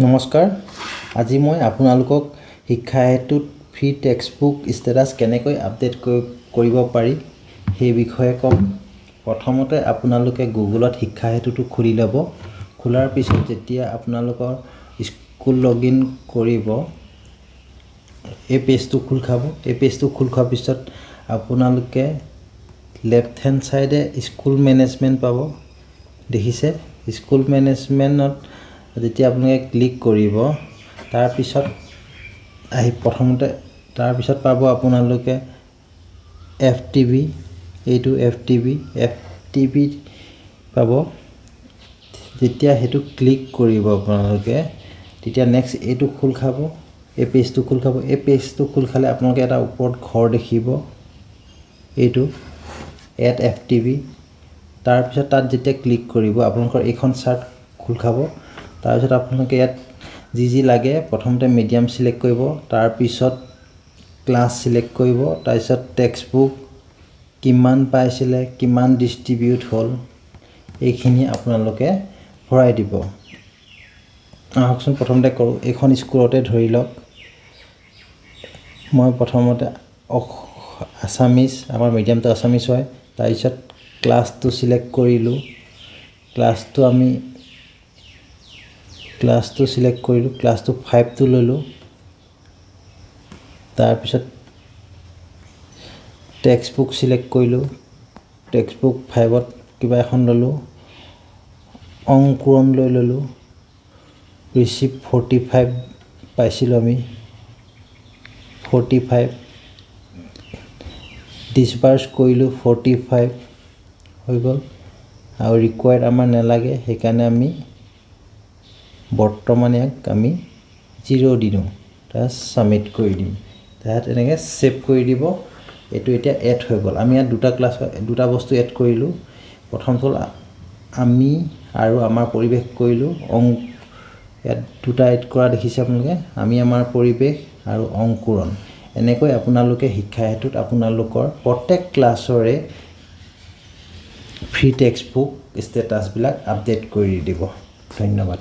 নমস্কাৰ আজি মই আপোনালোকক শিক্ষা হেতুত ফ্ৰী টেক্সটবুক ষ্টেটাস কেনেকৈ আপডেট কৰিব পাৰি সেই বিষয়ে ক'ম। প্ৰথমতে আপোনালোকে গুগলত শিক্ষা হেতুটো খুলি ল'ব। খোলাৰ পিছত যেতিয়া আপোনালোকৰ স্কুল লগইন কৰিব এই পেজটো খোল খাব। এই পেজটো খোল খোৱাৰ পিছত আপোনালোকে লেফ্ট হেণ্ড সাইডে স্কুল মেনেজমেন্ট পাব। দেখিছে স্কুল মেনেজমেন্টত যেতিয়া আপোনালোকে ক্লিক কৰিব তাৰ পিছত প্ৰথমতে তাৰ পিছত পাব আপোনালোকে FTB এইটো FTB পাব। যেতিয়া হেতু ক্লিক কৰিব আপোনালোকে তেতিয়া নেক্সট এইটো খোল খাব। এই পেজটো খোল খাব। এই পেজটো খোল খালে আপোনালোকে এটা ওপৰত ঘৰ দেখিব এইটো এড FTB। তাৰ পিছত তাত যেতিয়া ক্লিক কৰিব আপোনালোকৰ এইখন চাৰ্ট খোল খাব। তাৰ পিছত আপোনালোকে ইয়াত যি লাগে প্ৰথমতে মিডিয়াম সিলেক্ট কৰিব, তাৰ পিছত ক্লাছ সিলেক্ট কৰিব, তাৰ পিছত টেক্সটবুক কিমান পাইছিলে কিমান ডিস্ট্ৰিবিউট হ'ল এইখিনি আপোনালোকে ভৰাই দিব। আহকচোন প্ৰথমতে কৰো এইখন স্কুলতে ধৰি লওক মই প্ৰথমতে আসামিজ আমাৰ মিডিয়ামটো আসামিজ হয়। তাৰ পিছত ক্লাছটো সিলেক্ট কৰিলো, ক্লাছটো সিলেক্ট কৰিলো, ক্লাছটো 5 টো ললো। তাৰ পিছত টেক্সটবুক সিলেক্ট কৰিলো, টেক্সটবুক 5ত কিবা এখন ললো, অংকুৰণ লৈ ললো। ৰিসিভ 45 পাইছিলো আমি 45 ডিসবাৰ্স কৰিলো 45 হৈ গ'ল আৰু ৰিকোয়াৰ্ড আমাৰ নালাগে সেইকাৰণে আমি বৰ্তমান ইয়াক আমি 0 দিনো। তাৰ সাবমিট কৰি দিম। তাত এনেকৈ সেভ কৰি দিব। এটো এতিয়া এড হৈ গ'ল। আমি ইয়াত দুটা বস্তু এড কৰিলো। প্ৰথম হ'ল আমি আৰু আমাৰ পৰিবেশ কৰিলো। ইয়াত দুটা এড কৰা দেখিছে আপোনালোকে আমি আমাৰ পৰিবেশ আৰু অংকুৰণ। এনেকৈ আপোনালোকে শিক্ষা হেতুত আপোনালোকৰ প্ৰত্যেক ক্লাছৰে ফ্ৰী টেক্সটবুক ষ্টেটাস বিলাক আপডেট কৰি দিব। ধন্যবাদ।